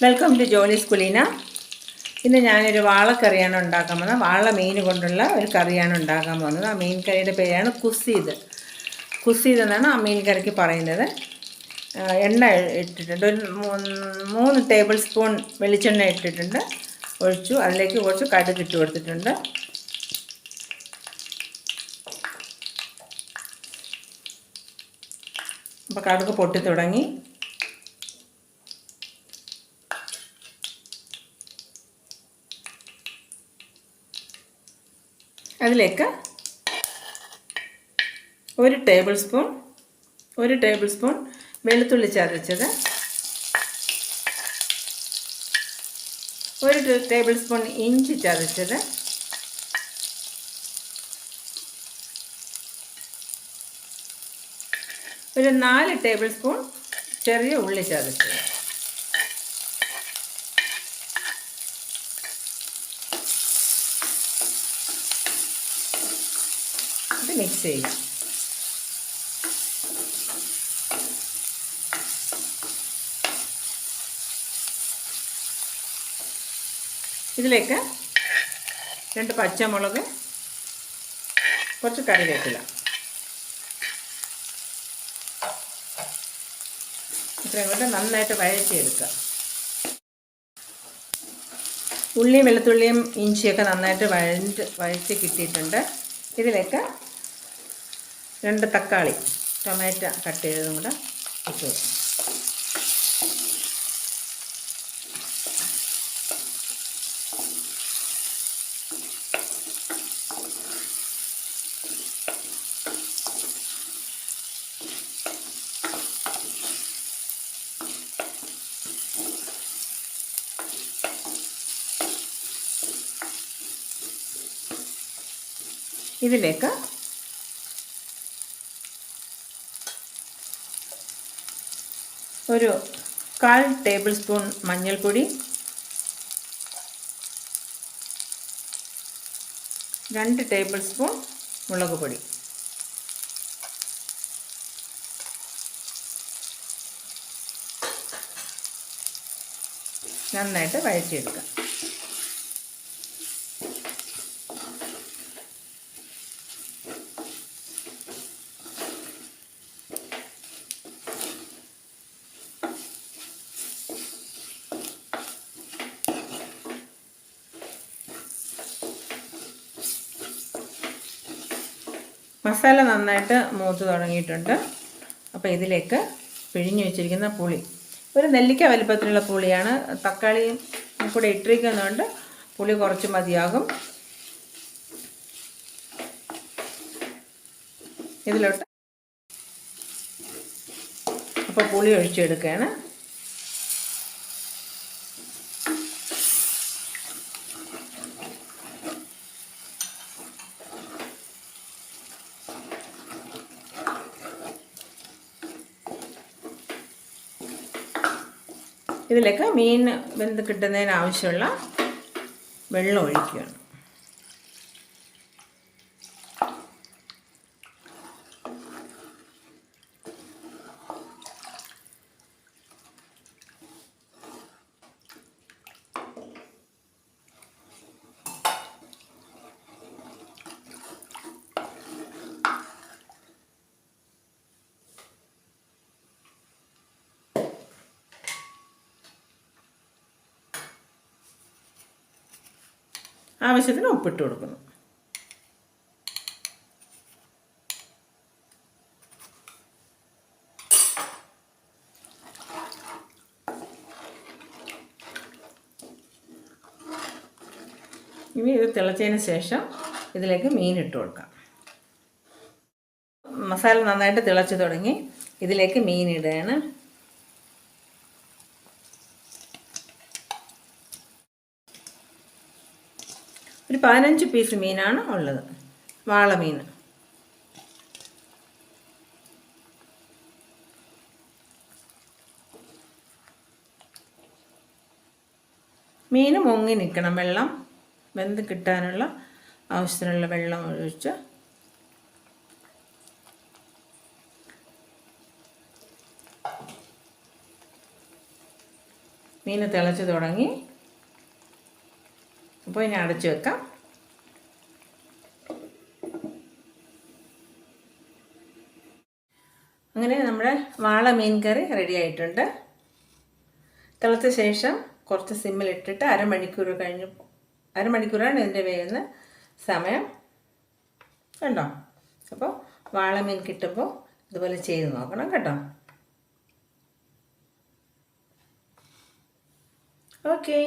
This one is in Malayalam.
Welcome to ജോലീസ് കുലീന. ഇന്ന് ഞാനൊരു വാളക്കറിയാണ് ഉണ്ടാക്കാൻ പോകുന്നത്. വാള മീൻ കൊണ്ടുള്ള ഒരു കറിയാണ് ഉണ്ടാക്കാൻ പോകുന്നത്. ആ മീൻ കറിയുടെ പേരാണ് കുസീത്. കുസീത് എന്നാണ് ആ മീൻ കറിക്ക് പറയുന്നത്. എണ്ണ ഇട്ടിട്ടുണ്ട്. ഒരു 3 ടേബിൾ സ്പൂൺ വെളിച്ചെണ്ണ ഇട്ടിട്ടുണ്ട്, ഒഴിച്ചു. അതിലേക്ക് കുറച്ച് കടുക് ഇട്ട് കൊടുത്തിട്ടുണ്ട്. അപ്പോൾ കടുക് പൊട്ടി തുടങ്ങി. അതിലേക്ക് 1 ടേബിൾ സ്പൂൺ വെളുത്തുള്ളി ചതച്ചത്, 1 ടേബിൾ സ്പൂൺ ഇഞ്ചി ചതച്ചത്, ഒരു 4 ടേബിൾ സ്പൂൺ ചെറിയ ഉള്ളി ചതച്ചത്. ഇത് മിക്സ് ചെയ്യാം. ഇതിലേക്ക് 2 പച്ചമുളക്, കുറച്ച് കറിവേപ്പില, ഇത്രയും കൊണ്ട് നന്നായിട്ട് വഴറ്റിയെടുക്കുക. ഉള്ളിയും വെളുത്തുള്ളിയും ഇഞ്ചിയൊക്കെ നന്നായിട്ട് വഴറ്റി കിട്ടിയിട്ടുണ്ട്. ഇതിലേക്ക് 2 തക്കാളി, ടൊമാറ്റോ കട്ട് ചെയ്തതും കൂടെ ഇട്ട് കൊടുക്കും. ഇതിലേക്ക് ഒരു 1/4 ടേബിൾ സ്പൂൺ മഞ്ഞൾപ്പൊടി, 2 ടേബിൾ സ്പൂൺ മുളക് പൊടി, നന്നായിട്ട് വഴറ്റിയെടുക്കുക. മസാല നന്നായിട്ട് മൂത്ത് തുടങ്ങിയിട്ടുണ്ട്. അപ്പോൾ ഇതിലേക്ക് പിഴിഞ്ഞ് വെച്ചിരിക്കുന്ന പുളി, ഒരു നെല്ലിക്ക വലിപ്പത്തിലുള്ള പുളിയാണ്. തക്കാളിയും കൂടെ ഇട്ടിരിക്കുന്നതുകൊണ്ട് പുളി കുറച്ച് മതിയാകും. ഇതിലോട്ട് അപ്പോൾ പുളി ഒഴിച്ചെടുക്കുകയാണ്. ഇതിലേക്ക് മീൻ വെന്ത് കിട്ടുന്നതിന് ആവശ്യമുള്ള വെള്ളം ഒഴിക്കുകയാണ്. ആവശ്യത്തിന് ഉപ്പിട്ട് കൊടുക്കുന്നു. ഇനി ഇത് തിളച്ചതിന് ശേഷം ഇതിലേക്ക് മീൻ ഇട്ട് കൊടുക്കാം. മസാല നന്നായിട്ട് തിളച്ച് തുടങ്ങി. ഇതിലേക്ക് മീൻ ഇടുകയാണ്. ഒരു 15 പീസ് മീനാണ് ഉള്ളത്, വാളമീൻ. മീൻ മുങ്ങി നിൽക്കണം. വെള്ളം വെന്ത് കിട്ടാനുള്ള ആവശ്യത്തിനുള്ള വെള്ളം ഒഴിച്ച് മീൻ തിളച്ച് തുടങ്ങി. അപ്പോൾ ഇനി അടച്ചു വെക്കാം. അങ്ങനെ നമ്മുടെ വാള മീൻ കറി റെഡി ആയിട്ടുണ്ട്. തിളച്ച ശേഷം കുറച്ച് സിമ്മിലിട്ടിട്ട് അരമണിക്കൂറാണ് ഇതിൻ്റെ വേവുന്ന സമയം. കണ്ടോ? അപ്പോൾ വാളമീൻ കിട്ടുമ്പോൾ ഇതുപോലെ ചെയ്ത് നോക്കണം കേട്ടോ. ഓക്കേ.